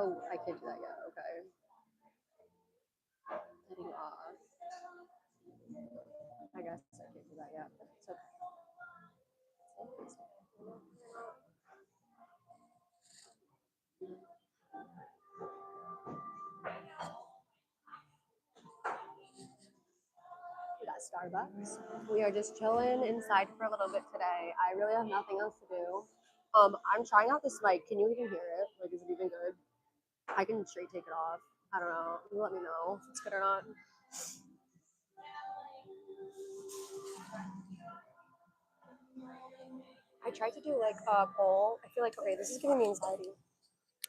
Oh, I can't do that yet. Okay. Getting off. I guess I can't do that yet. So. We got Starbucks. We are just chilling inside for a little bit today. I really have nothing else to do. I'm trying out this mic. Can you even hear it? Like, is it even good? I can straight take it off. I don't know. You let me know if it's good or not. I tried to do like a poll. I feel like, okay, this is giving me anxiety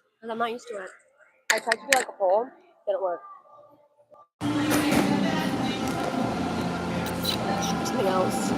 because I'm not used to it. I tried to do like a poll. Didn't work. Something else.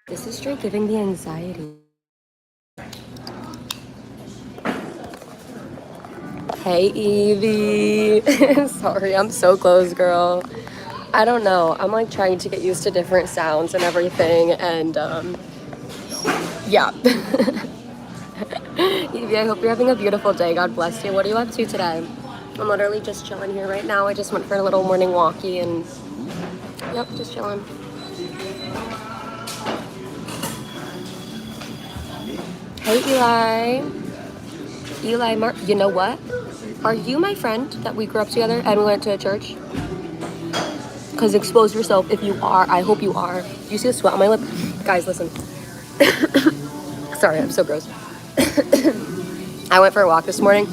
This is straight giving me anxiety. Hey, Evie. Sorry, I'm so close, girl. I don't know. I'm like trying to get used to different sounds and everything, and yeah. Evie, I hope you're having a beautiful day. God bless you. What are you up to today? I'm literally just chilling here right now. I just went for a little morning walkie and yep, just chilling. Hey Eli. Eli Mark, you know what? Are you my friend that we grew up together and we went to a church? Because expose yourself if you are. I hope you are. Do you see the sweat on my lip? Guys, listen. Sorry, I'm so gross. I went for a walk this morning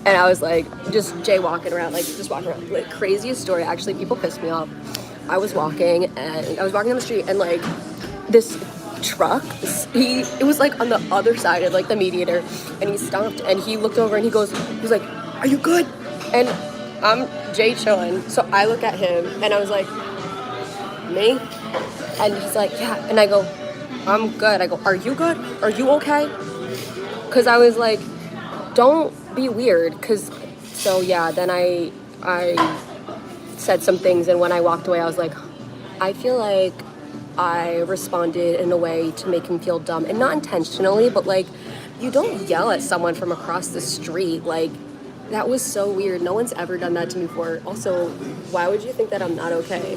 and I was like just jaywalking around, like just walking around. Like craziest story, actually, people pissed me off. I was walking down the street and like this truck, it was like on the other side of like the mediator, and he stopped and he looked over and he was like, "Are you good?" And I'm Jay chilling, so I look at him and I was like, "Me?" And he's like, "Yeah." And I go, "I'm good." I go, "Are you good? Are you okay?" Because I was like, don't be weird. So yeah, then I said some things, and when I walked away I was like, I feel like I responded in a way to make him feel dumb, and not intentionally, but like, you don't yell at someone from across the street. Like, that was so weird. No one's ever done that to me before. Also, why would you think that I'm not okay?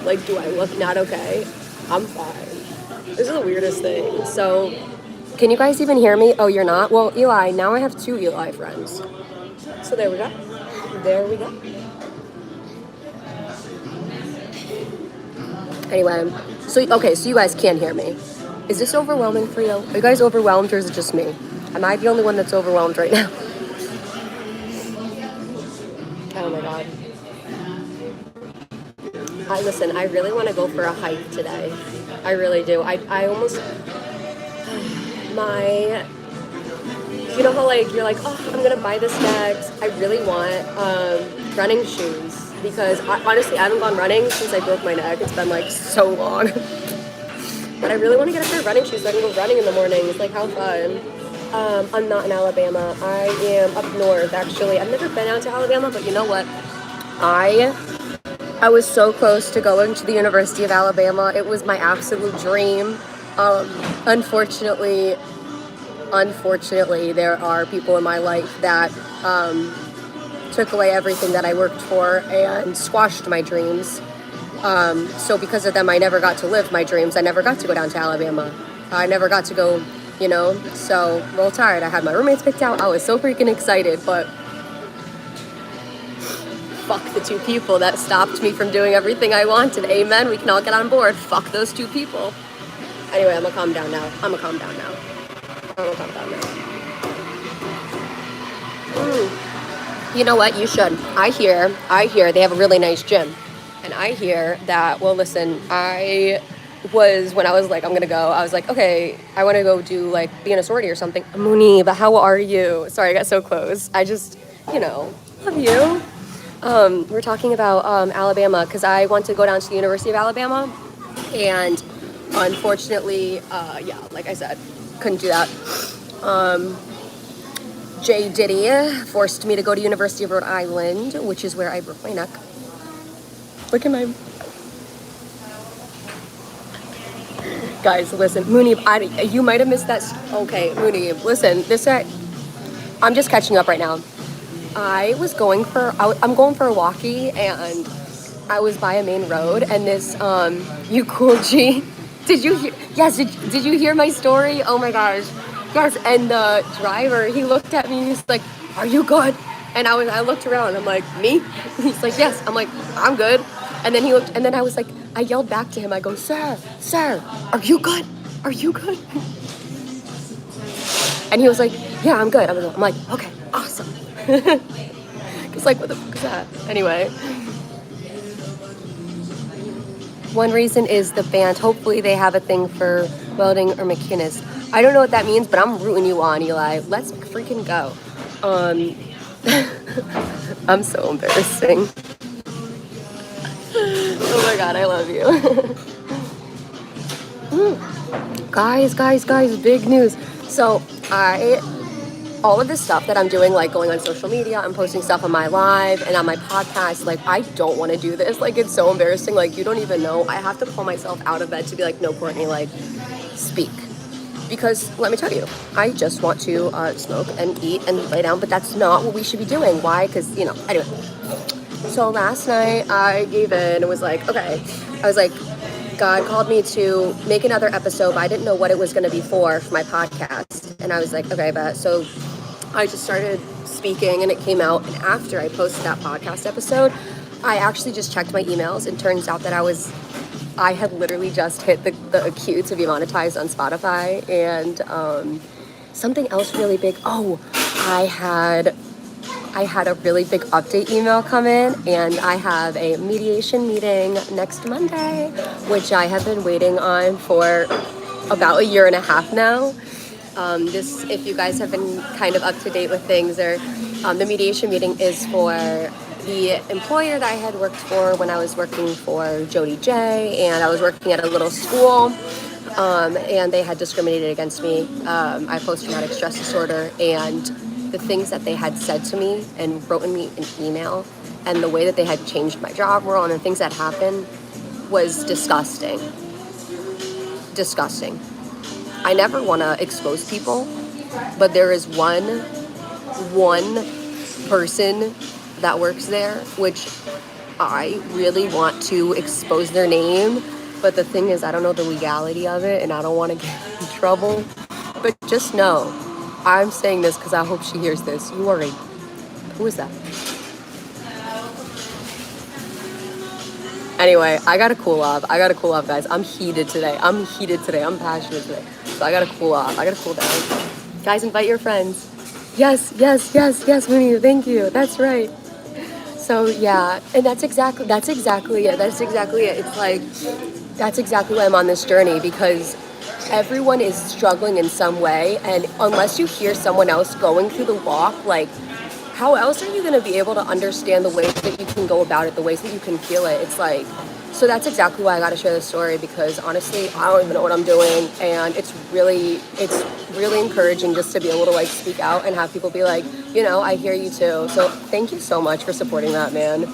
Like, do I look not okay? I'm fine. This is the weirdest thing. So, can you guys even hear me? Oh, you're not? Well, Eli, now I have 2 Eli friends. So there we go. There we go. Anyway, so you guys can hear me. Is this overwhelming for you? Are you guys overwhelmed, or is it just me? Am I the only one that's overwhelmed right now? Oh my god. Listen, I really want to go for a hike today. I really do. I almost... You know how like you're like, oh, I'm gonna buy this next. I really want running shoes, because honestly I haven't gone running since I broke my neck. It's been like so long. But I really want to get a pair of running shoes so I can go running in the mornings. Like, how fun. I'm not in Alabama. I am up north, actually. I've never been out to Alabama, but you know what? I was so close to going to the University of Alabama. It was my absolute dream. Unfortunately, there are people in my life that took away everything that I worked for and squashed my dreams. So because of them, I never got to live my dreams. I never got to go down to Alabama. I never got to go, so roll tide. I had my roommates picked out. I was so freaking excited, but fuck the 2 people that stopped me from doing everything I wanted. Amen. We can all get on board. Fuck those 2 people. Anyway, I'm gonna calm down now. You know what? You should. I hear they have a really nice gym. And I hear that, well, listen, when I was like, I'm gonna go, I was like, okay, I wanna go be in a sorority or something. Munib, how are you? Sorry, I got so close. I just, love you. We're talking about Alabama, because I want to go down to the University of Alabama. And unfortunately, like I said, couldn't do that. J. Diddy forced me to go to University of Rhode Island, which is where I broke my neck. Look at my... Guys, listen, Munib, you might have missed that... Okay, Munib, listen, I'm just catching up right now. I'm going for a walkie, and I was by a main road, and this, you cool G... Did you hear? Yes, did you hear my story? Oh my gosh. Yes, and the driver, he looked at me and he's like, "Are you good?" And I looked around, I'm like, "Me?" He's like, "Yes." I'm like, "I'm good." And then he looked, and then I was like, I yelled back to him, I go, "Sir, are you good? Are you good?" And he was like, "Yeah, I'm good." I'm like, "Okay, awesome." It's like, what the fuck is that? Anyway. One reason is the band. Hopefully they have a thing for welding or machinist. I don't know what that means, but I'm rooting you on, Eli. Let's freaking go. I'm so embarrassing. Oh my god, I love you. Guys, big news. So all of this stuff that I'm doing, like going on social media, I'm posting stuff on my live and on my podcast, like I don't want to do this. Like it's so embarrassing. Like you don't even know. I have to pull myself out of bed to be like, no, Courtney, like speak. Because let me tell you, I just want to smoke and eat and lay down, but that's not what we should be doing. Why? Because, you know, anyway. So last night I gave in and was like, okay. I was like, God called me to make another episode, but I didn't know what it was going to be for my podcast. And I was like, okay, but so I just started speaking and it came out. And after I posted that podcast episode, I actually just checked my emails and turns out that I had literally just hit the queue to be monetized on Spotify. And something else really big. Oh, I had a really big update email come in, and I have a mediation meeting next Monday, which I have been waiting on for about a year and a half now. This, if you guys have been kind of up to date with things, or the mediation meeting is for the employer that I had worked for when I was working for Jody J, and I was working at a little school, and they had discriminated against me. I have post-traumatic stress disorder, and the things that they had said to me and wrote me an email, and the way that they had changed my job role and the things that happened was disgusting. Disgusting. I never want to expose people, but there is one person that works there, which I really want to expose their name, but the thing is, I don't know the legality of it, and I don't want to get in trouble. But just know, I'm saying this because I hope she hears this. You are who is that? Anyway, I gotta cool off, guys. I'm heated today. I'm passionate today. So I gotta cool off. I gotta cool down. Guys, invite your friends. Yes, Mooney, thank you. That's right. So yeah, and that's exactly it. It's like, that's exactly why I'm on this journey, because everyone is struggling in some way, and unless you hear someone else going through the walk, like, how else are you going to be able to understand the ways that you can go about it, the ways that you can feel it? It's like, so that's exactly why I got to share this story, because honestly, I don't even know what I'm doing, and it's really encouraging just to be able to like speak out and have people be like, you know, I hear you too. So thank you so much for supporting that, man.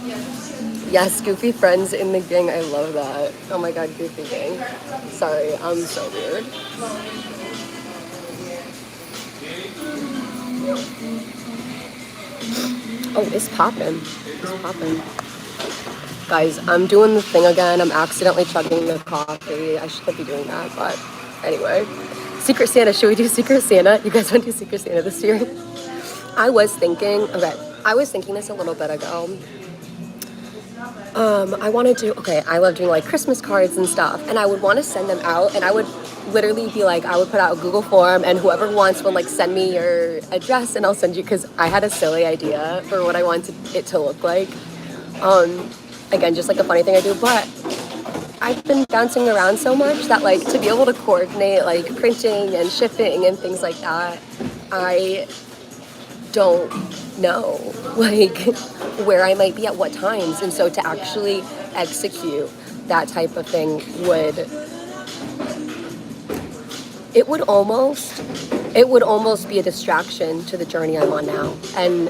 Yes, goofy friends in the gang. I love that. Oh my God, goofy gang. Sorry, I'm so weird. Oh, it's popping. Guys, I'm doing the thing again. I'm accidentally chugging the coffee. I shouldn't be doing that, but anyway. Secret Santa. Should we do Secret Santa? You guys want to do Secret Santa this year? I was thinking this a little bit ago. I love doing like Christmas cards and stuff, and I would want to send them out, and I would literally be like, I would put out a Google form, and whoever wants will like send me your address and I'll send you, because I had a silly idea for what I wanted it to look like. Again, just like a funny thing I do, but I've been bouncing around so much that like to be able to coordinate like printing and shipping and things like that, I don't know like where I might be at what times, and so to actually execute that type of thing it would almost be a distraction to the journey I'm on now. And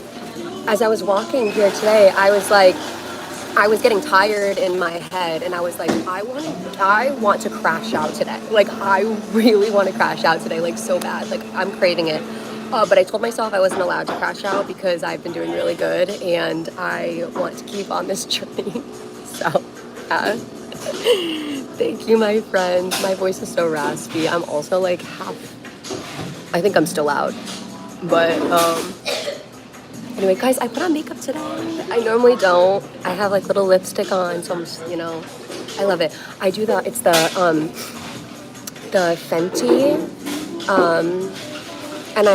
as I was walking here today, I was getting tired in my head, and I was like, I want to crash out today. Like, I really want to crash out today, like so bad. Like, I'm craving it. But I told myself I wasn't allowed to crash out because I've been doing really good, and I want to keep on this journey. So, thank you, my friends. My voice is so raspy. I'm also like I think I'm still loud. But anyway, guys, I put on makeup today. I normally don't. I have like little lipstick on, so I'm just, I love it. I do it's the Fenty, and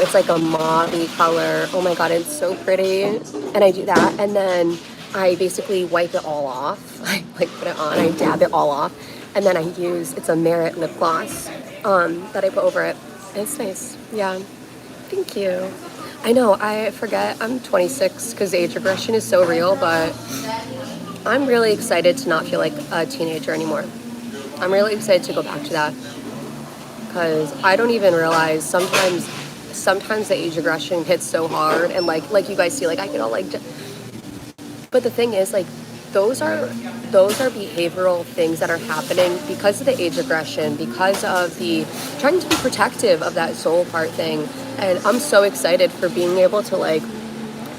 it's like a mauve color. Oh my God, it's so pretty. And I do that, and then I basically wipe it all off. I like put it on, I dab it all off, and then it's a Merit lip gloss that I put over it. It's nice. Yeah. Thank you. I know, I forget I'm 26 because age regression is so real, but I'm really excited to not feel like a teenager anymore. I'm really excited to go back to that, because I don't even realize sometimes sometimes the age aggression hits so hard, and like you guys see, like I get all like, but the thing is, like, those are behavioral things that are happening because of the age aggression, because of the trying to be protective of that soul part thing. And I'm so excited for being able to like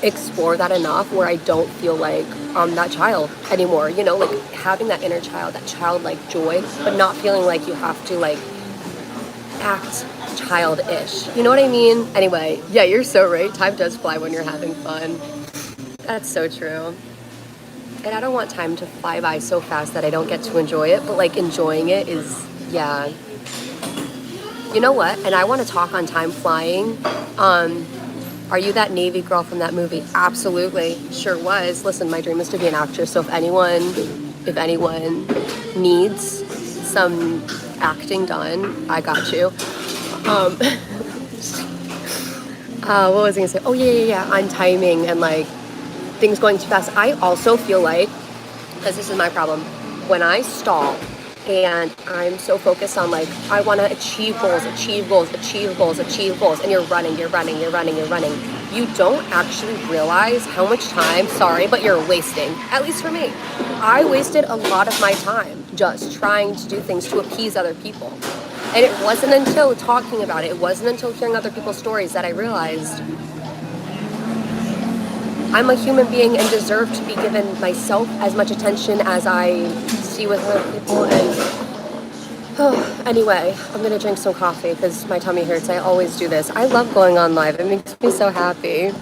explore that enough where I don't feel like that child anymore, you know, like having that inner child, that childlike joy, but not feeling like you have to like act childish, you know what I mean? Anyway, yeah, you're so right, time does fly when you're having fun. That's so true. And I don't want time to fly by so fast that I don't get to enjoy it, but like enjoying it is, yeah. You know what? And I want to talk on time flying. Are you that Navy girl from that movie? Absolutely. Sure was. Listen, my dream is to be an actress. So if anyone needs some acting done, I got you. What was I gonna say? Oh yeah. On timing and like things going too fast. I also feel like, because this is my problem, when I stall and I'm so focused on like, I want to achieve goals, and you're running, you don't actually realize how much time, sorry, but you're wasting. At least for me. I wasted a lot of my time just trying to do things to appease other people. And it wasn't until talking about it, it wasn't until hearing other people's stories that I realized I'm a human being and deserve to be given myself as much attention as I see with other people. And anyway, I'm gonna drink some coffee because my tummy hurts. I always do this. I love going on live. It makes me so happy.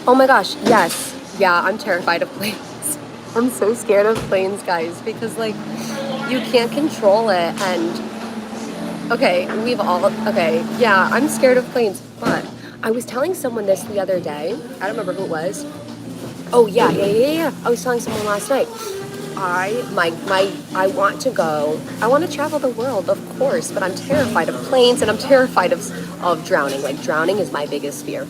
Oh my gosh, yes. Yeah, I'm terrified of planes. I'm so scared of planes, guys, because like you can't control it. And okay, yeah, I'm scared of planes, but I was telling someone this the other day. I don't remember who it was. Oh yeah. I was telling someone last night. I want to go. I want to travel the world, of course, but I'm terrified of planes and I'm terrified of drowning. Like drowning is my biggest fear.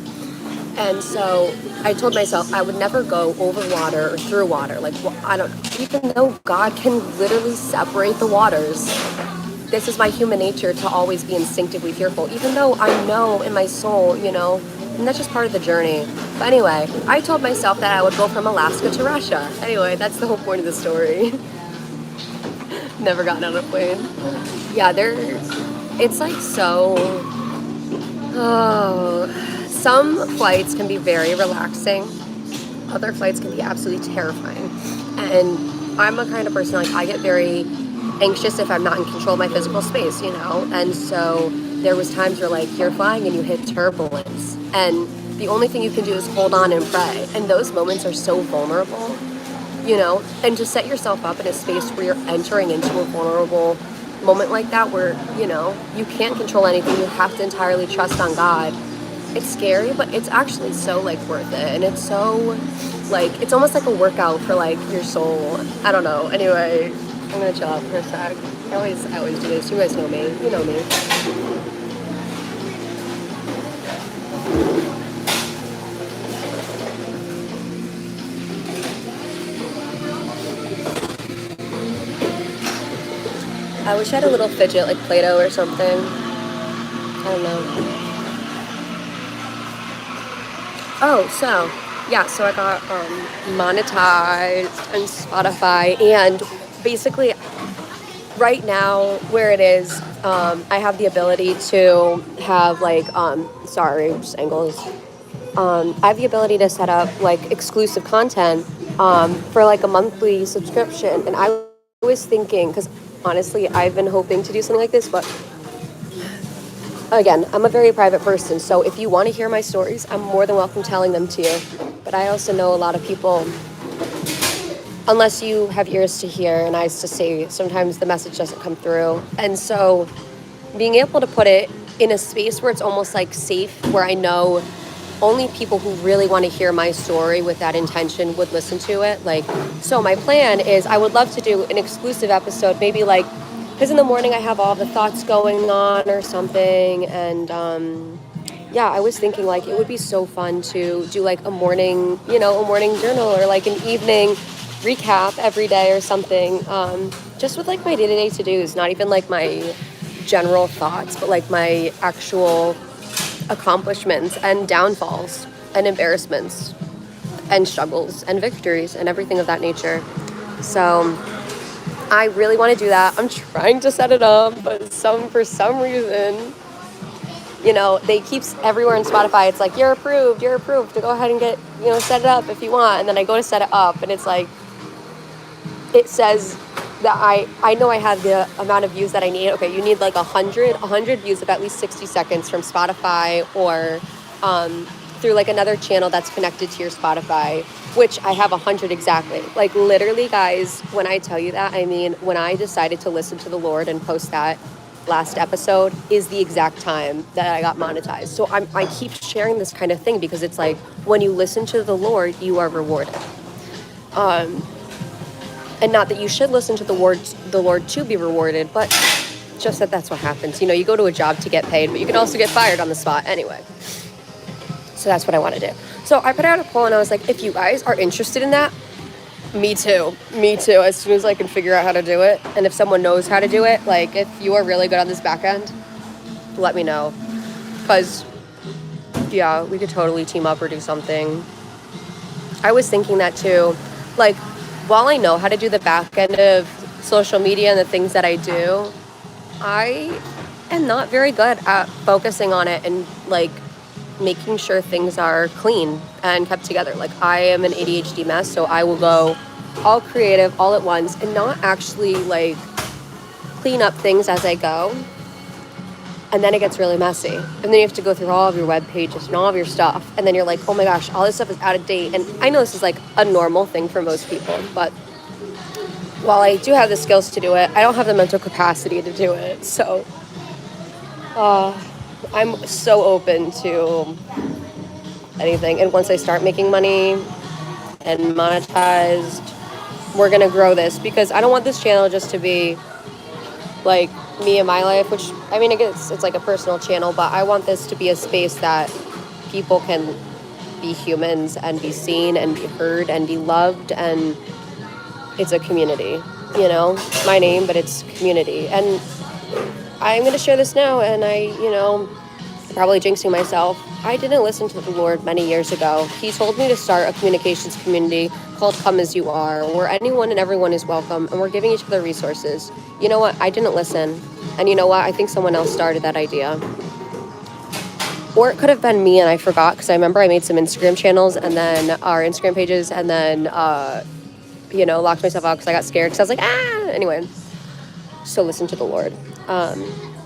And so I told myself I would never go over water or through water. Like even though God can literally separate the waters. This is my human nature to always be instinctively fearful, even though I know in my soul, you know, and that's just part of the journey. But anyway, I told myself that I would go from Alaska to Russia. Anyway, that's the whole point of the story. Never gotten on a plane. Yeah, it's like so, some flights can be very relaxing. Other flights can be absolutely terrifying. And I'm a kind of person, like I get very anxious if I'm not in control of my physical space, you know? And so there was times where like you're flying and you hit turbulence and the only thing you can do is hold on and pray. And those moments are so vulnerable, you know? And to set yourself up in a space where you're entering into a vulnerable moment like that where, you know, you can't control anything, you have to entirely trust on God. It's scary, but it's actually so like worth it. And it's so like, it's almost like a workout for like your soul. I don't know. Anyway, I'm gonna chill out for a sec. I always do this. You guys know me. You know me. I wish I had a little fidget like Play-Doh or something. I don't know. Oh, so I got monetized on Spotify, and basically right now where it is, I have the ability to have like sorry, just angles. I have the ability to set up like exclusive content for like a monthly subscription, and I was thinking, because honestly I've been hoping to do something like this, but again, I'm a very private person, so if you want to hear my stories, I'm more than welcome telling them to you. But I also know a lot of people, unless you have ears to hear and eyes to see, sometimes the message doesn't come through. And so being able to put it in a space where it's almost like safe, where I know only people who really want to hear my story with that intention would listen to it. Like, so my plan is I would love to do an exclusive episode, maybe like, because in the morning I have all the thoughts going on or something. And yeah, I was thinking like it would be so fun to do like a morning journal or like an evening recap every day or something. Just with like my day-to-day to-dos, not even like my general thoughts, but like my actual accomplishments and downfalls and embarrassments and struggles and victories and everything of that nature. So I really want to do that. I'm trying to set it up, but for some reason, you know, they keep everywhere in Spotify. It's like, you're approved to go ahead and get, you know, set it up if you want. And then I go to set it up and it's like, it says that I know I have the amount of views that I need. Okay, you need like 100 views of at least 60 seconds from Spotify or through like another channel that's connected to your Spotify, which I have 100 exactly. Like literally, guys, when I tell you that, I mean, when I decided to listen to the Lord and post that last episode is the exact time that I got monetized. So I keep sharing this kind of thing because it's like, when you listen to the Lord, you are rewarded. And not that you should listen to the Lord to be rewarded, but just that's what happens. You know, you go to a job to get paid, but you can also get fired on the spot anyway. So that's what I want to do. So I put out a poll and I was like, if you guys are interested in that, me too. As soon as I can figure out how to do it. And if someone knows how to do it, like if you are really good on this back end, let me know. Because, yeah, we could totally team up or do something. I was thinking that too. Like, while I know how to do the back end of social media and the things that I do, I am not very good at focusing on it and like making sure things are clean and kept together. Like I am an ADHD mess, so I will go all creative all at once and not actually like clean up things as I go. And then it gets really messy. And then you have to go through all of your web pages and all of your stuff. And then you're like, oh my gosh, all this stuff is out of date. And I know this is like a normal thing for most people, but while I do have the skills to do it, I don't have the mental capacity to do it. So I'm so open to anything. And once I start making money and monetized, we're going to grow this because I don't want this channel just to be like me and my life, which I mean, I guess it's like a personal channel, but I want this to be a space that people can be humans and be seen and be heard and be loved, and it's a community, you know, it's my name, but it's community. And I'm going to share this now, and probably jinxing myself, I didn't listen to the Lord many years ago. He told me to start a communications community called Come As You Are, where anyone and everyone is welcome, and we're giving each other resources. You know what? I didn't listen. And you know what? I think someone else started that idea. Or it could have been me and I forgot, because I remember I made some Instagram channels and then our Instagram pages and then, locked myself out because I got scared because I was like, anyway. So listen to the Lord.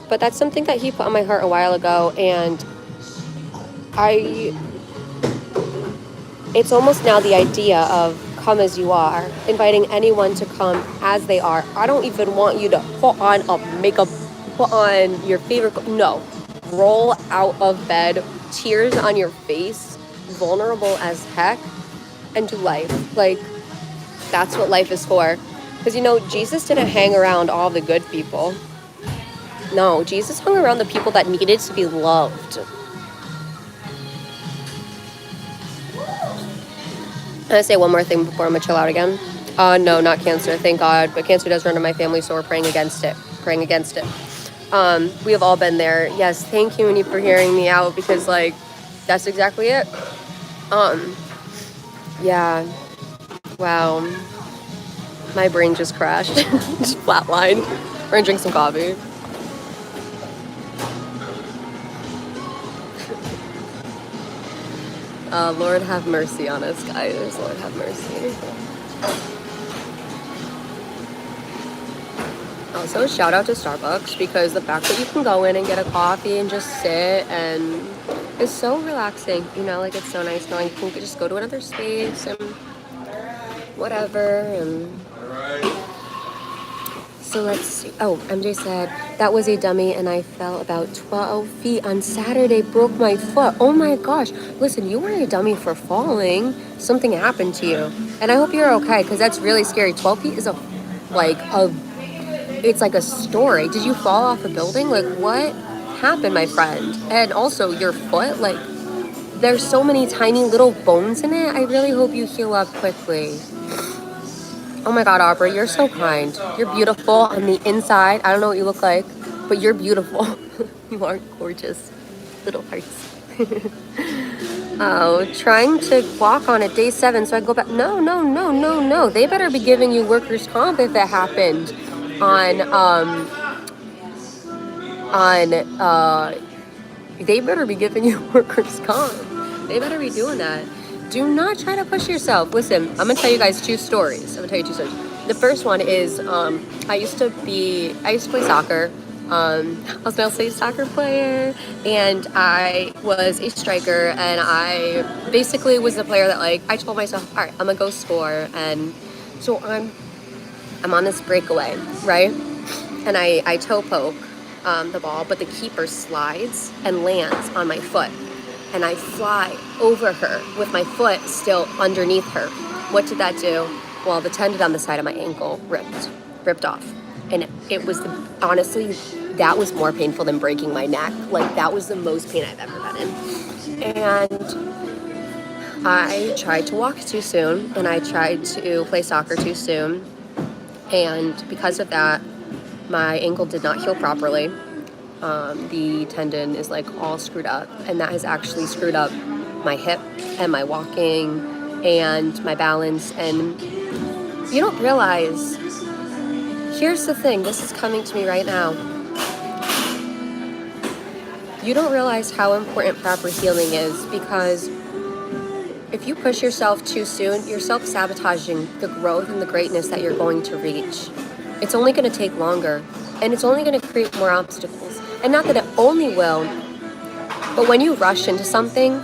But that's something that he put on my heart a while ago, and it's almost now the idea of come as you are, inviting anyone to come as they are. I don't even want you to put on a makeup, put on your favorite, no. Roll out of bed, tears on your face, vulnerable as heck, and do life. Like, that's what life is for. Because, Jesus didn't hang around all the good people. No, Jesus hung around the people that needed to be loved. I'm going to say one more thing before I'm going to chill out again. No, not cancer, thank God. But cancer does run in my family, so we're praying against it. We have all been there. Yes, thank you, Minnie, for hearing me out, because, that's exactly it. Yeah. Wow. My brain just crashed. Just flatlined. We're going to drink some coffee. Lord have mercy on us, guys. Lord have mercy. Also, shout out to Starbucks, because the fact that you can go in and get a coffee and just sit and it's so relaxing. It's so nice knowing you can just go to another space and whatever. And so let's see. Oh, MJ said, that was a dummy and I fell about 12 feet on Saturday, broke my foot. Oh my gosh. Listen, you weren't a dummy for falling. Something happened to you. And I hope you're okay, because that's really scary. 12 feet is it's like a story. Did you fall off a building? Like, what happened, my friend? And also, your foot, there's so many tiny little bones in it. I really hope you heal up quickly. Oh my God, Aubrey, you're so kind. You're beautiful on the inside. I don't know what you look like, but you're beautiful. You are gorgeous. little hearts. Oh, trying to walk on it day 7, so I go back. No. They better be giving you workers' comp if it happened on they better be giving you workers' comp. They better be doing that. Do not try to push yourself. Listen, I'm gonna tell you guys 2 stories. The first one is I used to play soccer. I was an LA soccer player, and I was a striker, and I basically was the player that, like, I told myself, all right, I'm gonna go score, and so I'm on this breakaway, right? And I toe poke the ball, but the keeper slides and lands on my foot, and I fly over her with my foot still underneath her. What did that do? Well, the tendon on the side of my ankle ripped off. And it was, honestly, that was more painful than breaking my neck. Like, that was the most pain I've ever been in. And I tried to walk too soon, and I tried to play soccer too soon. And because of that, my ankle did not heal properly. The tendon is, like, all screwed up, and that has actually screwed up my hip and my walking and my balance. And you don't realize, here's the thing, this is coming to me right now. You don't realize how important proper healing is, because if you push yourself too soon, you're self-sabotaging the growth and the greatness that you're going to reach. It's only going to take longer, and it's only going to create more obstacles. And not that it only will, but when you rush into something,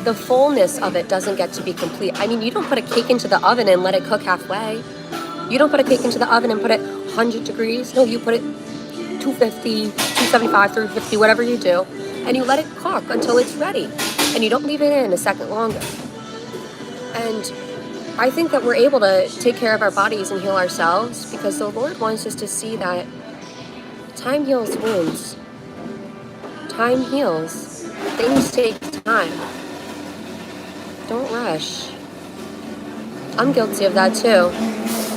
the fullness of it doesn't get to be complete. I mean, you don't put a cake into the oven and let it cook halfway. You don't put a cake into the oven and put it 100 degrees. No, you put it 250, 275, 350, whatever you do, and you let it cook until it's ready. And you don't leave it in a second longer. And I think that we're able to take care of our bodies and heal ourselves because the Lord wants us to see that time heals wounds. Time heals. Things take time. Don't rush. I'm guilty of that too.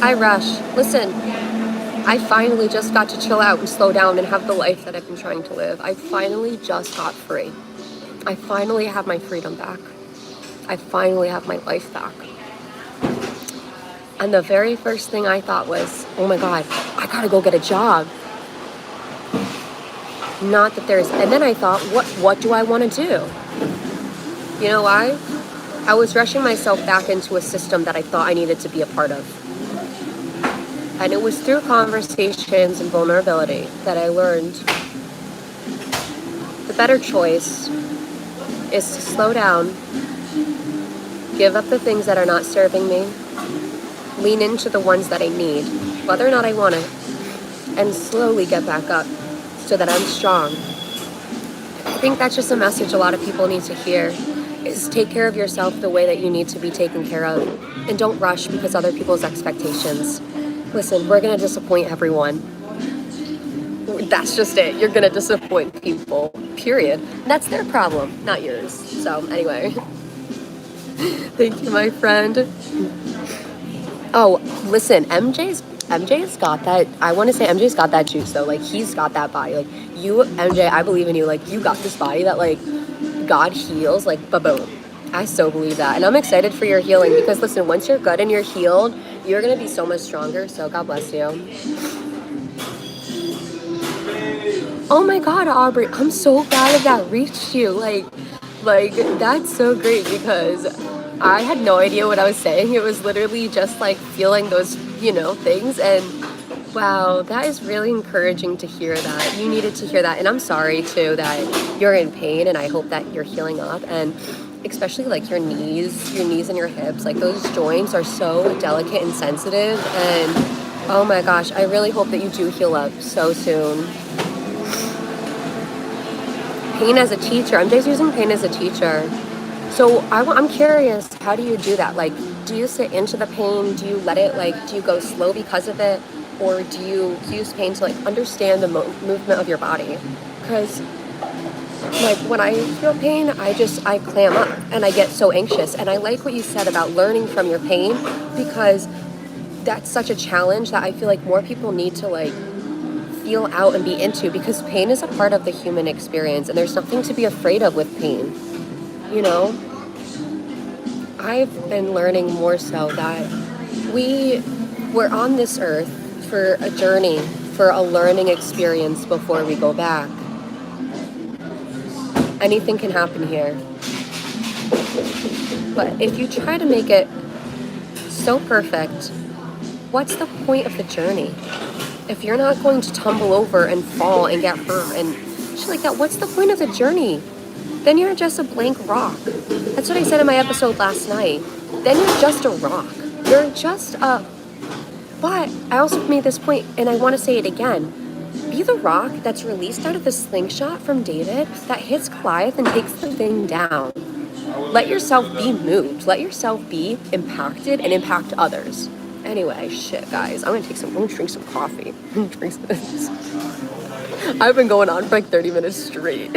I rush. Listen, I finally just got to chill out and slow down and have the life that I've been trying to live. I finally just got free. I finally have my freedom back. I finally have my life back. And the very first thing I thought was, oh my God, I gotta go get a job. Not that there's, and then I thought, what do I want to do? You know why? I was rushing myself back into a system that I thought I needed to be a part of. And it was through conversations and vulnerability that I learned the better choice is to slow down, give up the things that are not serving me, lean into the ones that I need, whether or not I want it, and slowly get back up so that I'm strong. I think that's just a message a lot of people need to hear, is take care of yourself the way that you need to be taken care of, and don't rush because other people's expectations. Listen, we're going to disappoint everyone. That's just it. You're going to disappoint people, period. That's their problem, not yours. So anyway, thank you, my friend. Oh, listen, MJ's got that. I want to say MJ's got that juice though. Like, he's got that body. Like, you, MJ, I believe in you. Like, you got this body that, like, God heals. Like, ba-boom. I so believe that. And I'm excited for your healing because, listen, once you're good and you're healed, you're going to be so much stronger. So God bless you. Oh my God, Aubrey, I'm so glad that reached you. Like, that's so great because I had no idea what I was saying. It was literally just like feeling those, things. And wow, that is really encouraging to hear that. You needed to hear that. And I'm sorry too that you're in pain, and I hope that you're healing up. And especially like your knees and your hips, like those joints are so delicate and sensitive. And oh my gosh, I really hope that you do heal up so soon. Pain as a teacher. I'm just using pain as a teacher. So I'm curious, how do you do that? Like, do you sit into the pain? Do you let it, do you go slow because of it? Or do you use pain to, understand the movement of your body? Because, when I feel pain, I clam up and I get so anxious. And I like what you said about learning from your pain, because that's such a challenge that I feel like more people need to, feel out and be into, because pain is a part of the human experience and there's nothing to be afraid of with pain. You know, I've been learning more so that we're on this earth for a journey, for a learning experience before we go back. Anything can happen here. But if you try to make it so perfect, what's the point of the journey? If you're not going to tumble over and fall and get hurt and shit like that, what's the point of the journey? Then you're just a blank rock. That's what I said in my episode last night. Then you're just a rock. You're just a... But I also made this point, and I want to say it again. Be the rock that's released out of the slingshot from David that hits Goliath and takes the thing down. Let yourself be moved. Let yourself be impacted and impact others. Anyway, shit, guys. I'm gonna drink some coffee. Drink this. I've been going on for like 30 minutes straight.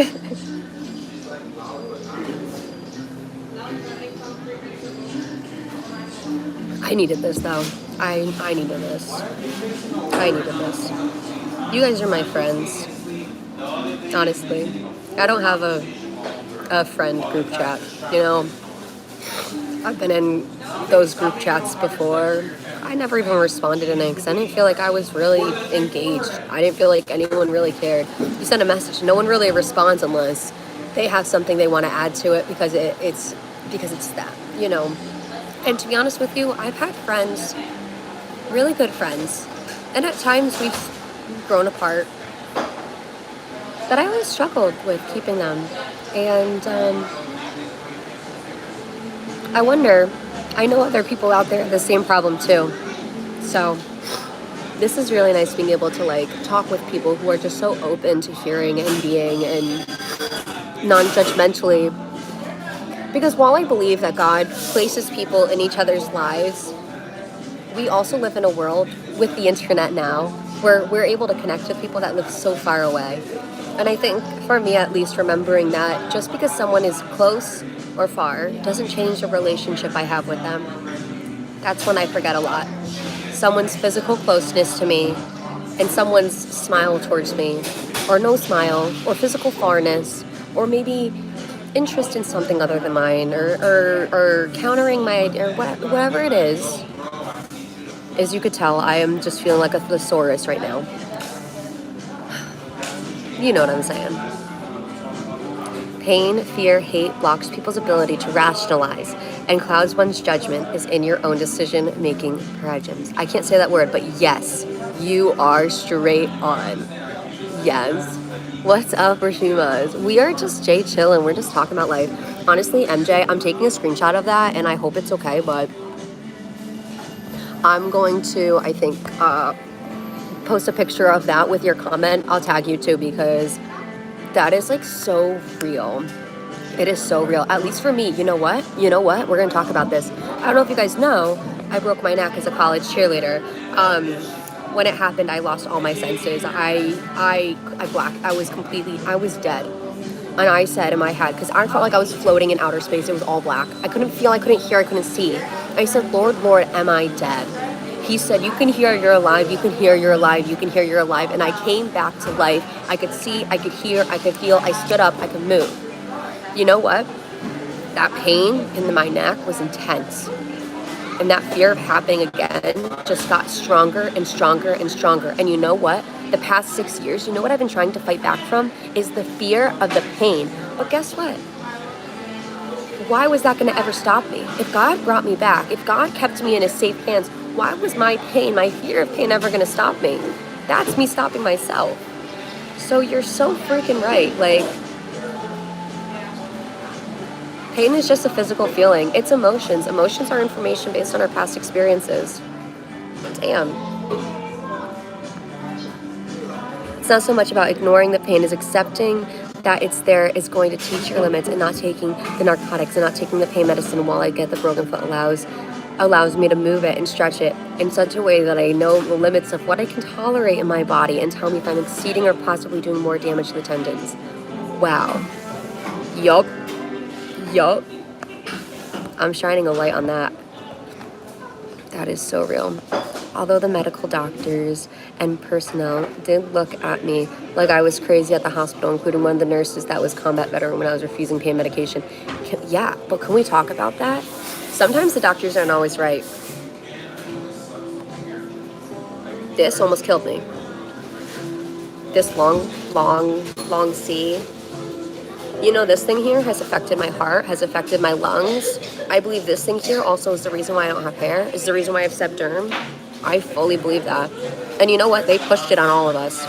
I needed this, though. I needed this. I needed this. You guys are my friends. Honestly. I don't have a friend group chat, you know. I've been in those group chats before. I never even responded in it because I didn't feel like I was really engaged. I didn't feel like anyone really cared. You send a message, no one really responds unless they have something they want to add to it because it's that, you know. And to be honest with you, I've had friends, really good friends, and at times we've grown apart, but I always struggled with keeping them. And I wonder, I know other people out there have the same problem too. So this is really nice being able to like talk with people who are just so open to hearing and being and non-judgmentally. Because while I believe that God places people in each other's lives, we also live in a world with the internet now where we're able to connect with people that live so far away. And I think for me at least, remembering that just because someone is close or far doesn't change the relationship I have with them. That's when I forget a lot. Someone's physical closeness to me and someone's smile towards me, or no smile, or physical farness, or maybe interest in something other than mine, or countering my, or whatever it is. As you could tell, I am just feeling like a thesaurus right now. You know what I'm saying. Pain, fear, hate blocks people's ability to rationalize and clouds one's judgment is in your own decision-making prejudice. I can't say that word, but yes, you are straight on. Yes. What's up, Rashimas? We are just Jay chilling. We're just talking about life. Honestly, MJ, I'm taking a screenshot of that, and I hope it's okay, but I'm going to, I think, post a picture of that with your comment. I'll tag you too, because that is like so real. It is so real. At least for me. You know what? We're going to talk about this. I don't know if you guys know, I broke my neck as a college cheerleader. When it happened, I lost all my senses. I was dead. And I said in my head, because I felt like I was floating in outer space. It was all black. I couldn't feel, I couldn't hear, I couldn't see. I said, Lord, am I dead? He said, you can hear, you're alive. You can hear, you're alive. You can hear, you're alive. And I came back to life. I could see, I could hear, I could feel. I stood up, I could move. You know what? That pain in my neck was intense. And that fear of happening again just got stronger and stronger and stronger. And you know what? The past 6 years, you know what I've been trying to fight back from? Is the fear of the pain. But guess what? Why was that going to ever stop me? If God brought me back, if God kept me in his safe hands, why was my pain, my fear of pain ever going to stop me? That's me stopping myself. So you're so freaking right. Like, pain is just a physical feeling. It's emotions. Emotions are information based on our past experiences. Damn. It's not so much about ignoring the pain as accepting that it's there is going to teach your limits, and not taking the narcotics and not taking the pain medicine while I get the broken foot allows me to move it and stretch it in such a way that I know the limits of what I can tolerate in my body and tell me if I'm exceeding or possibly doing more damage to the tendons. Wow. Yup. I'm shining a light on that. That is so real. Although the medical doctors and personnel did look at me like I was crazy at the hospital, including one of the nurses that was combat veteran when I was refusing pain medication. Yeah, but can we talk about that? Sometimes the doctors aren't always right. This almost killed me. This long C. You know, this thing here has affected my heart, has affected my lungs. I believe this thing here also is the reason why I don't have hair, is the reason why I have sebderm. I fully believe that. And you know what? They pushed it on all of us.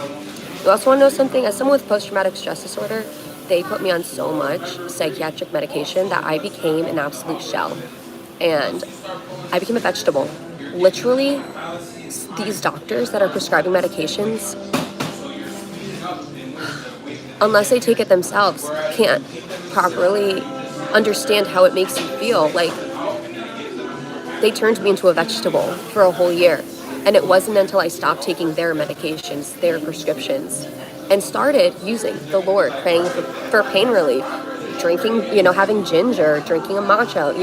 You also want to know something? As someone with post-traumatic stress disorder, they put me on so much psychiatric medication that I became an absolute shell. And I became a vegetable. Literally, these doctors that are prescribing medications, unless they take it themselves, can't properly understand how it makes you feel. Like, they turned me into a vegetable for a whole year. And it wasn't until I stopped taking their medications, their prescriptions, and started using the Lord, praying for pain relief, drinking, having ginger, drinking a matcha,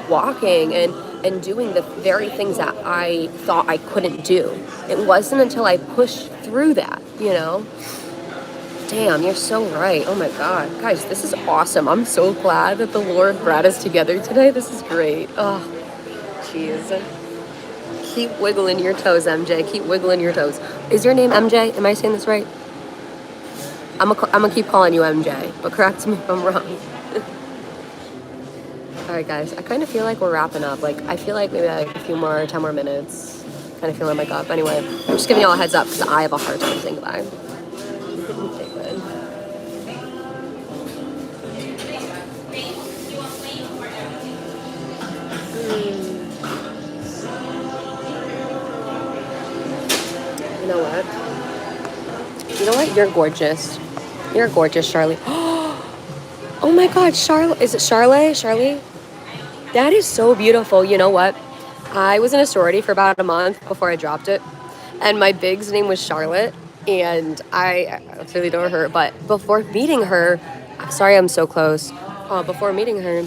walking and doing the very things that I thought I couldn't do. It wasn't until I pushed through that, Damn, you're so right. Oh my God. Guys, this is awesome. I'm so glad that the Lord brought us together today. This is great. Oh, jeez. Keep wiggling your toes, MJ. Keep wiggling your toes. Is your name MJ? Am I saying this right? I'm gonna keep calling you MJ, but correct me if I'm wrong. All right, guys. I kind of feel like we're wrapping up. Like, I feel like maybe like a few more, 10 more minutes. Kind of feeling like up. Anyway, I'm just giving y'all a heads up because I have a hard time saying goodbye. Okay, good. You know what? You know what? You're gorgeous. You're gorgeous, Charlie. Oh my God, Charlotte. Is it Charlotte? Charlie? That is so beautiful. You know what? I was in a sorority for about a month before I dropped it. And my big's name was Charlotte. And I really adore her. But before meeting her, sorry I'm so close. Before meeting her,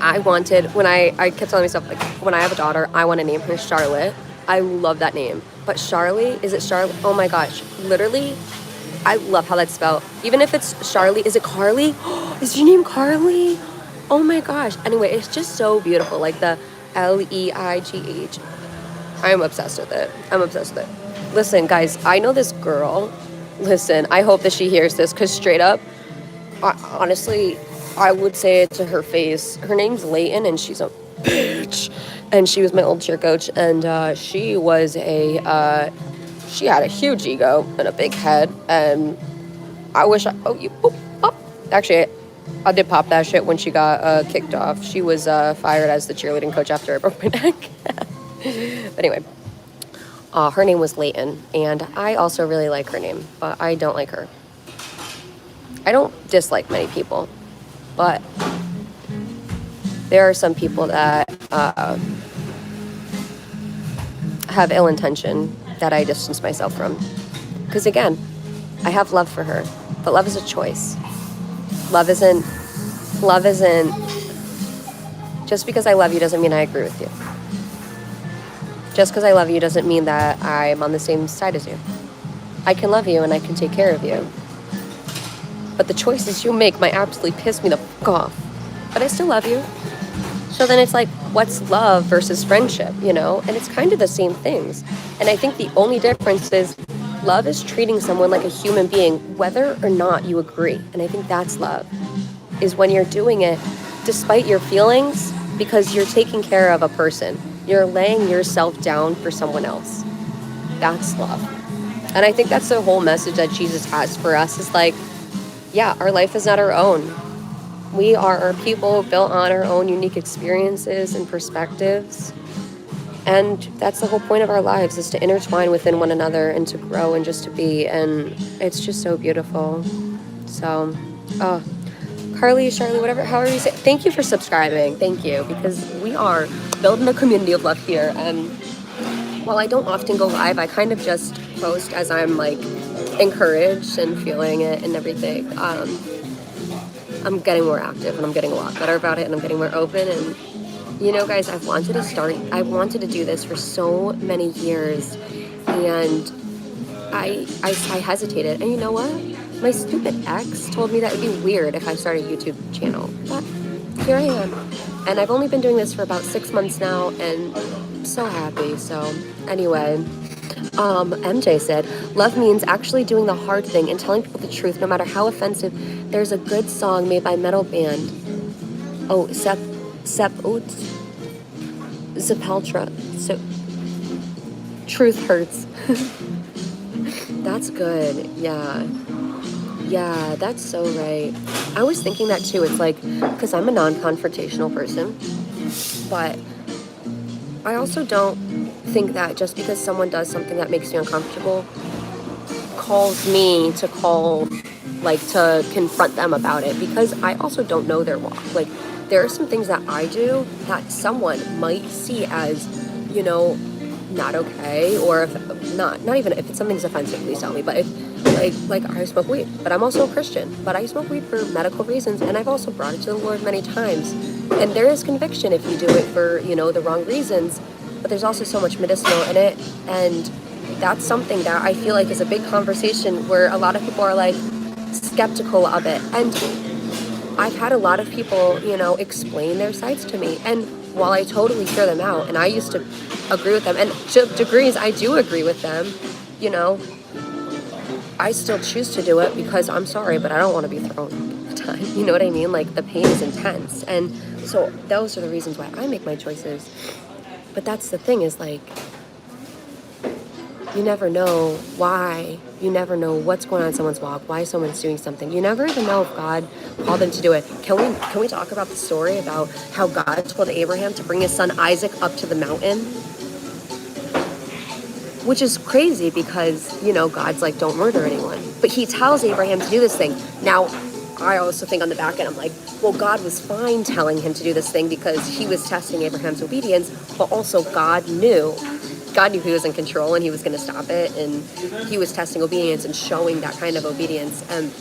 I wanted, I kept telling myself, like, when I have a daughter, I want to name her Charlotte. I love that name. But Charlie, is it Charlotte? Oh my gosh. Literally, I love how that's spelled. Even if it's Charlie, is it Carly? Is your name Carly? Oh my gosh. Anyway, it's just so beautiful. Like the Leigh. I'm obsessed with it. I'm obsessed with it. Listen, guys, I know this girl. Listen, I hope that she hears this because straight up, honestly, I would say it to her face. Her name's Layton and she's a bitch. And she was my old cheer coach. And she was she had a huge ego and a big head. And I wish actually, I did pop that shit when she got kicked off. She was fired as the cheerleading coach after I broke my neck. Anyway, her name was Layton, and I also really like her name, but I don't like her. I don't dislike many people, but there are some people that have ill intention that I distance myself from. Because again, I have love for her, but love is a choice. Love isn't, just because I love you doesn't mean I agree with you. Just because I love you doesn't mean that I'm on the same side as you. I can love you and I can take care of you. But the choices you make might absolutely piss me the fuck off. But I still love you. So then it's like, what's love versus friendship, And it's kind of the same things. And I think the only difference is love is treating someone like a human being, whether or not you agree. And I think that's love, is when you're doing it despite your feelings because you're taking care of a person. You're laying yourself down for someone else. That's love. And I think that's the whole message that Jesus has for us is like, yeah, our life is not our own. We are people built on our own unique experiences and perspectives. And that's the whole point of our lives, is to intertwine within one another and to grow and just to be. And it's just so beautiful. So, Carly, Charlie, whatever, however you say, thank you for subscribing. Thank you, because we are building a community of love here. And while I don't often go live, I kind of just post as I'm like encouraged and feeling it and everything. I'm getting more active and I'm getting a lot better about it and I'm getting more open and You know, guys, I wanted to do this for so many years, and I hesitated. And you know what? My stupid ex told me that it would be weird if I started a YouTube channel. But here I am. And I've only been doing this for about 6 months now, and I'm so happy. So anyway, MJ said, love means actually doing the hard thing and telling people the truth, no matter how offensive. There's a good song made by metal band. Oh, Sepultura. So, truth hurts. That's good. Yeah. Yeah, that's so right. I was thinking that too. It's like, because I'm a non-confrontational person, but I also don't think that just because someone does something that makes me uncomfortable calls me to to confront them about it, because I also don't know their walk. Like, there are some things that I do that someone might see as, you know, not okay, or if not even if it's something's offensive, please tell me. But if like I smoke weed, but I'm also a Christian, but I smoke weed for medical reasons, and I've also brought it to the Lord many times. And there is conviction if you do it for, you know, the wrong reasons, but there's also so much medicinal in it. And that's something that I feel like is a big conversation where a lot of people are like skeptical of it. And I've had a lot of people, you know, explain their sides to me, and while I totally hear them out, and I used to agree with them, and to degrees I do agree with them, you know, I still choose to do it because I'm sorry, but I don't want to be thrown all the time. You know what I mean? Like, the pain is intense. And so those are the reasons why I make my choices. But that's the thing, is like, you never know why. You never know what's going on in someone's walk, why someone's doing something. You never even know if God called them to do it. Can we talk about the story about how God told Abraham to bring his son Isaac up to the mountain? Which is crazy because, you know, God's like, don't murder anyone. But he tells Abraham to do this thing. Now, I also think on the back end, I'm like, well, God was fine telling him to do this thing because he was testing Abraham's obedience, but also God knew he was in control and he was going to stop it, and he was testing obedience and showing that kind of obedience. And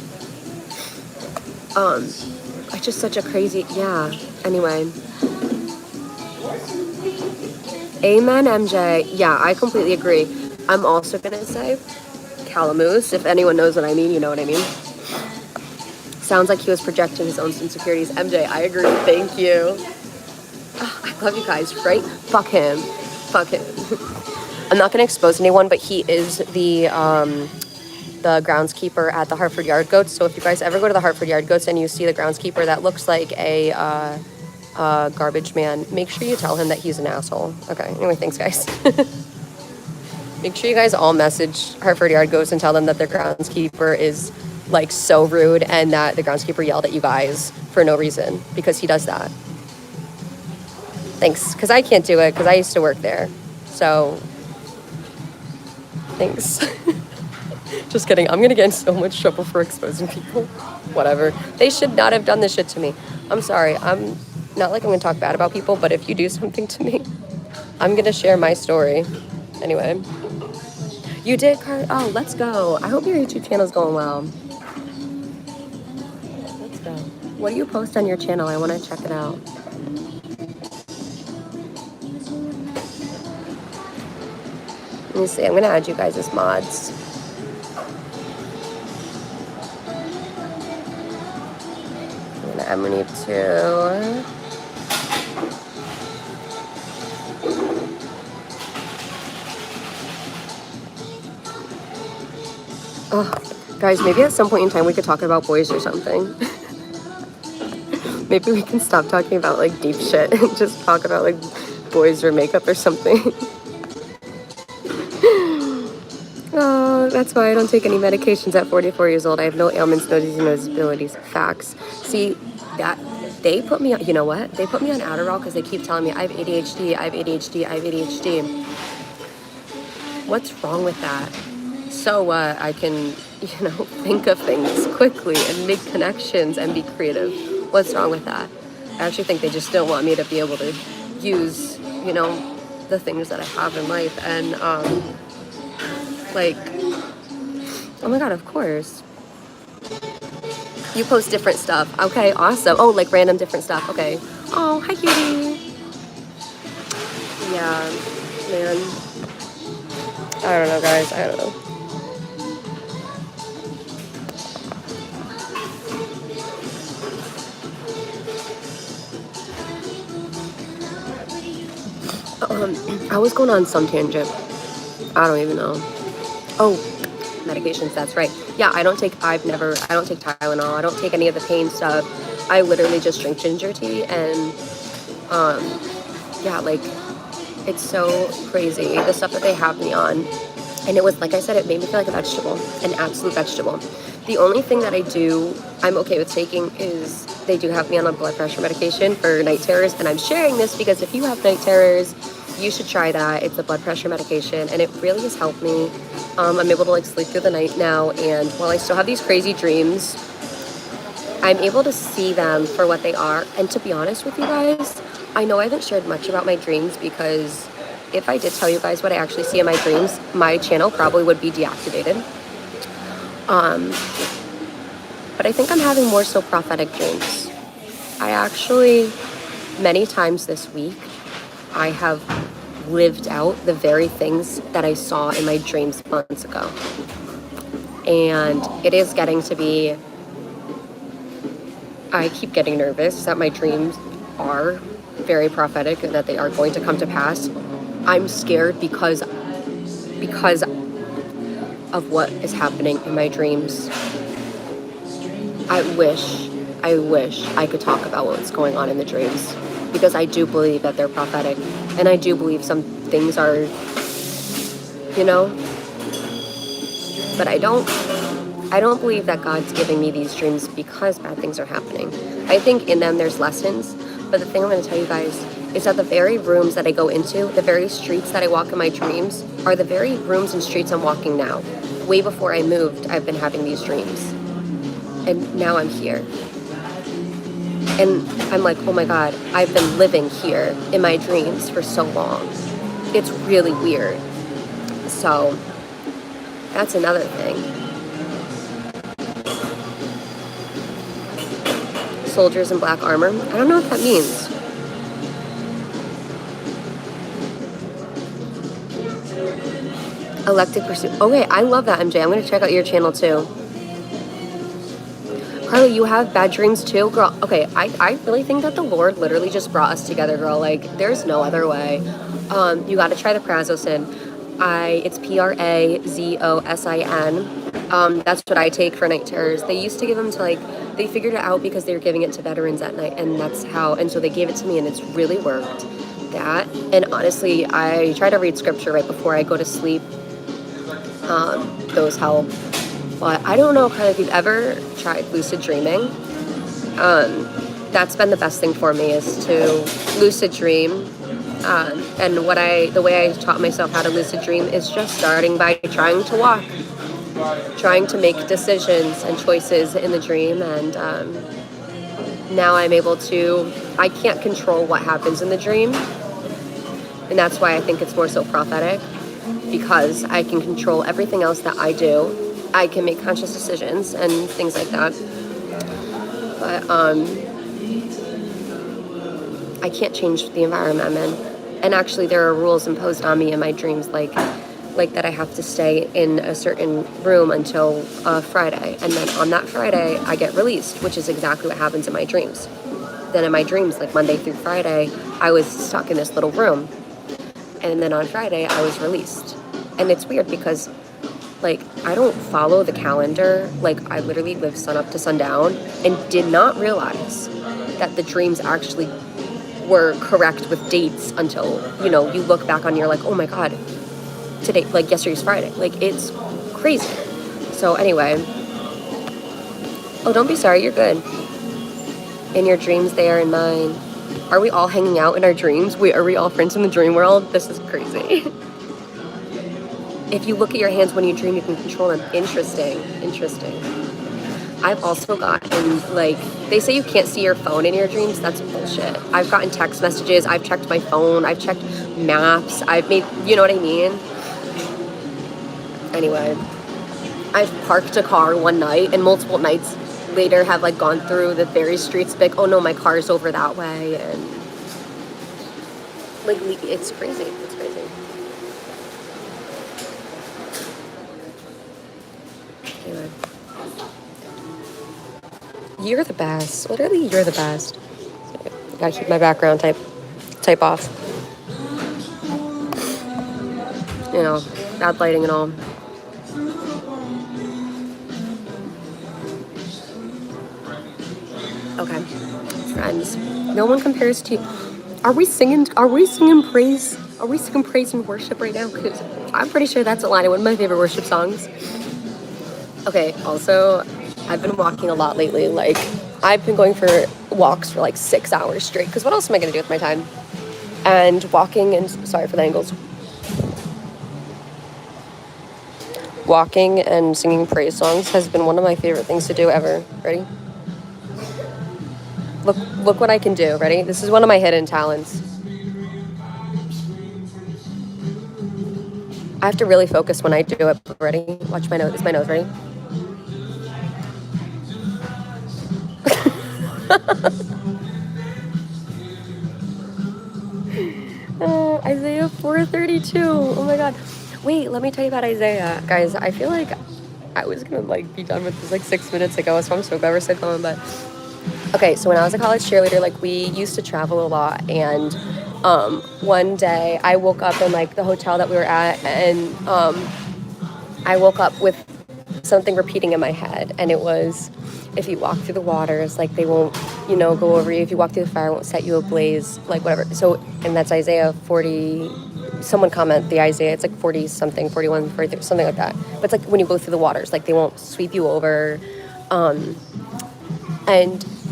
it's just such a crazy, yeah. Anyway. Amen, MJ. Yeah, I completely agree. I'm also going to say calamoose. If anyone knows what I mean, you know what I mean. Sounds like he was projecting his own insecurities. MJ, I agree. Thank you. Oh, I love you guys, right? Fuck him. I'm not going to expose anyone, but he is the groundskeeper at the Hartford Yard Goats. So if you guys ever go to the Hartford Yard Goats and you see the groundskeeper that looks like a garbage man, make sure you tell him that he's an asshole. Okay, anyway, thanks, guys. Make sure you guys all message Hartford Yard Goats and tell them that their groundskeeper is, like, so rude, and that the groundskeeper yelled at you guys for no reason, because he does that. Thanks, because I can't do it, because I used to work there. So, thanks. Just kidding. I'm going to get in so much trouble for exposing people. Whatever. They should not have done this shit to me. I'm sorry. I'm not like I'm going to talk bad about people, but if you do something to me, I'm going to share my story. Anyway. You did, Carly? Oh, let's go. I hope your YouTube channel's going well. Let's go. What do you post on your channel? I want to check it out. Let me see. I'm going to add you guys as mods. I'm going to need to... Oh, guys, maybe at some point in time we could talk about boys or something. Maybe we can stop talking about, like, deep shit and just talk about, like, boys or makeup or something. Oh, that's why I don't take any medications at 44 years old. I have no ailments, no disease, no disabilities. Facts. See, that they put me on, you know what? They put me on Adderall because they keep telling me I have ADHD, I have ADHD, I have ADHD. What's wrong with that? So I can, you know, think of things quickly and make connections and be creative. What's wrong with that? I actually think they just don't want me to be able to use, you know, the things that I have in life. And, like, oh my God, of course. You post different stuff. Okay, awesome. Oh, like random different stuff. Okay. Oh, hi, cutie. Yeah, man. I don't know, guys. I don't know. I was going on some tangent. I don't even know. Oh, medications, that's right. Yeah, I don't take Tylenol. I don't take any of the pain stuff. I literally just drink ginger tea and, yeah, like, it's so crazy, the stuff that they have me on. And it was, like I said, it made me feel like a vegetable, an absolute vegetable. The only thing that I'm okay with taking is they do have me on a blood pressure medication for night terrors. And I'm sharing this because if you have night terrors, you should try that. It's a blood pressure medication and it really has helped me. I'm able to like sleep through the night now. And while I still have these crazy dreams, I'm able to see them for what they are. And to be honest with you guys, I know I haven't shared much about my dreams because if I did tell you guys what I actually see in my dreams, my channel probably would be deactivated. But I think I'm having more so prophetic dreams. I actually, many times this week, I have lived out the very things that I saw in my dreams months ago. And it is getting to be, I keep getting nervous that my dreams are very prophetic and that they are going to come to pass. I'm scared because of what is happening in my dreams. I wish I could talk about what's going on in the dreams because I do believe that they're prophetic and I do believe some things are, you know, but I don't believe that God's giving me these dreams because bad things are happening. I think in them there's lessons, but the thing I'm going to tell you guys is that the very rooms that I go into, the very streets that I walk in my dreams are the very rooms and streets I'm walking now. Way before I moved, I've been having these dreams. And now I'm here. And I'm like, oh my God, I've been living here in my dreams for so long. It's really weird. So that's another thing. Soldiers in black armor. I don't know what that means. Elected Pursuit. Okay, I love that, MJ. I'm going to check out your channel too. Carly, you have bad dreams too? Girl, okay, I really think that the Lord literally just brought us together, girl. Like, there's no other way. You got to try the prazosin. It's Prazosin. That's what I take for night terrors. They used to give them to they figured it out because they were giving it to veterans at night, and so they gave it to me, and it's really worked. That, and honestly, I try to read scripture right before I go to sleep. Those help. But I don't know, if you've ever tried lucid dreaming. That's been the best thing for me is to lucid dream. And the way I taught myself how to lucid dream is just starting by trying to walk, trying to make decisions and choices in the dream. And now I'm able to, I can't control what happens in the dream. And that's why I think it's more so prophetic, because I can control everything else that I do. I can make conscious decisions and things like that. But I can't change the environment I'm in. And actually there are rules imposed on me in my dreams, like that I have to stay in a certain room until Friday. And then on that Friday, I get released, which is exactly what happens in my dreams. Then in my dreams, like Monday through Friday, I was stuck in this little room. And then on Friday, I was released. And it's weird because I don't follow the calendar. I literally live sun up to sundown and did not realize that the dreams actually were correct with dates until, you look back on, you're like, oh my God, today, yesterday's Friday. It's crazy. So anyway, oh, don't be sorry, you're good. In your dreams, they are in mine. Are we all hanging out in our dreams? Wait, are we all friends in the dream world? This is crazy. If you look at your hands when you dream, you can control them. Interesting. I've also gotten, they say you can't see your phone in your dreams. That's bullshit. I've gotten text messages. I've checked my phone. I've checked maps. I've made, you know what I mean? Anyway, I've parked a car one night and multiple nights later have, gone through the very streets, oh no, my car's over that way. And, like, it's crazy. It's crazy. Anyway. You're the best. Literally, you're the best. Gotta keep my background type off. You know, bad lighting and all. Okay, friends. No one compares to you. Are we singing praise? Are we singing praise and worship right now? Because I'm pretty sure that's a line of one of my favorite worship songs. Okay, also, I've been walking a lot lately. Like, I've been going for walks for like 6 hours straight. Because what else am I going to do with my time? And walking and, sorry for the angles. Walking and singing praise songs has been one of my favorite things to do ever. Ready? Look what I can do. Ready? This is one of my hidden talents. I have to really focus when I do it. Ready? Watch my nose. Is my nose ready? Isaiah 4:32. Oh my God. Wait, let me tell you about Isaiah. Guys, I feel like I was gonna like be done with this like 6 minutes ago, so I'm so glad we're still going. But okay, so when I was a college cheerleader, like we used to travel a lot, and one day I woke up in like the hotel that we were at, and I woke up with something repeating in my head, and it was, if you walk through the waters, like they won't, go over you. If you walk through the fire, it won't set you ablaze, like whatever. So, and that's Isaiah 40. Someone comment the Isaiah. It's like 40 something, 41, 43, something like that. But it's like when you go through the waters, like they won't sweep you over. And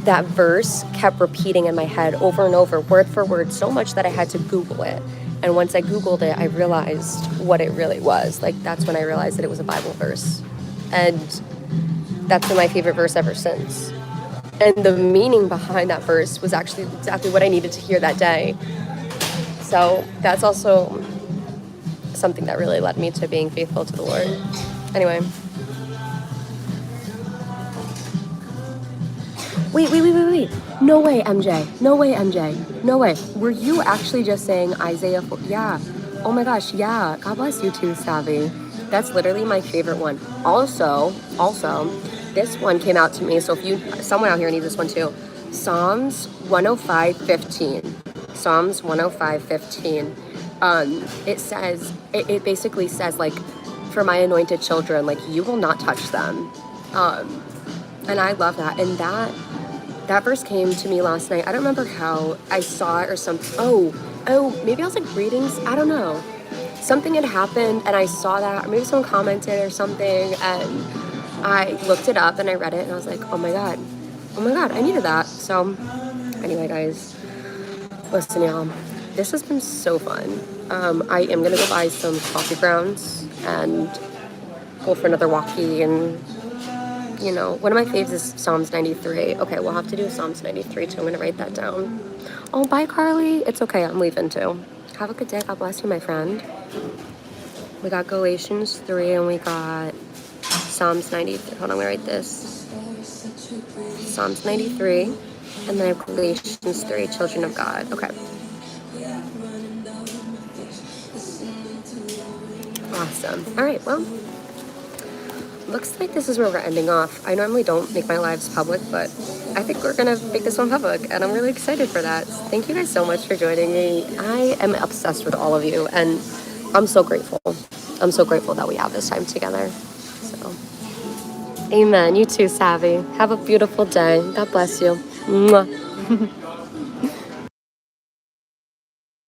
that verse kept repeating in my head over and over, word for word, so much that I had to Google it. And once I Googled it, I realized what it really was. Like, that's when I realized that it was a Bible verse. And that's been my favorite verse ever since. And the meaning behind that verse was actually exactly what I needed to hear that day. So that's also something that really led me to being faithful to the Lord. Anyway. Wait. No way, MJ. No way, MJ. No way. Were you actually just saying Isaiah 4? Yeah. Oh my gosh, yeah. God bless you too, Savvy. That's literally my favorite one. Also, this one came out to me. So if someone out here needs this one too. Psalms 105:15. Psalms 105:15. It says, it basically says, like, for my anointed children, like, you will not touch them. And I love that. And that verse came to me last night. I don't remember how I saw it or something. Oh, maybe I was like reading. I don't know. Something had happened and I saw that, or maybe someone commented or something, and I looked it up and I read it and I was like, oh my God, I needed that. So anyway, guys, listen, y'all, this has been so fun. I am gonna go buy some coffee grounds and go for another walkie, and one of my faves is Psalms 93. Okay, we'll have to do Psalms 93 too. I'm gonna write that down. Oh, bye, Carly. It's okay, I'm leaving too. Have a good day. God bless you, my friend. We got Galatians 3 and we got Psalms 93. Hold on, I'm gonna write this. Psalms 93, and then I have Galatians 3, children of God. Okay. Awesome. All right, well, looks like this is where we're ending off. I normally don't make my lives public, but I think we're gonna make this one public, and I'm really excited for that. Thank you guys so much for joining me. I am obsessed with all of you, and I'm so grateful. I'm so grateful that we have this time together. So, amen. You too, Savvy. Have a beautiful day. God bless you. Mwah.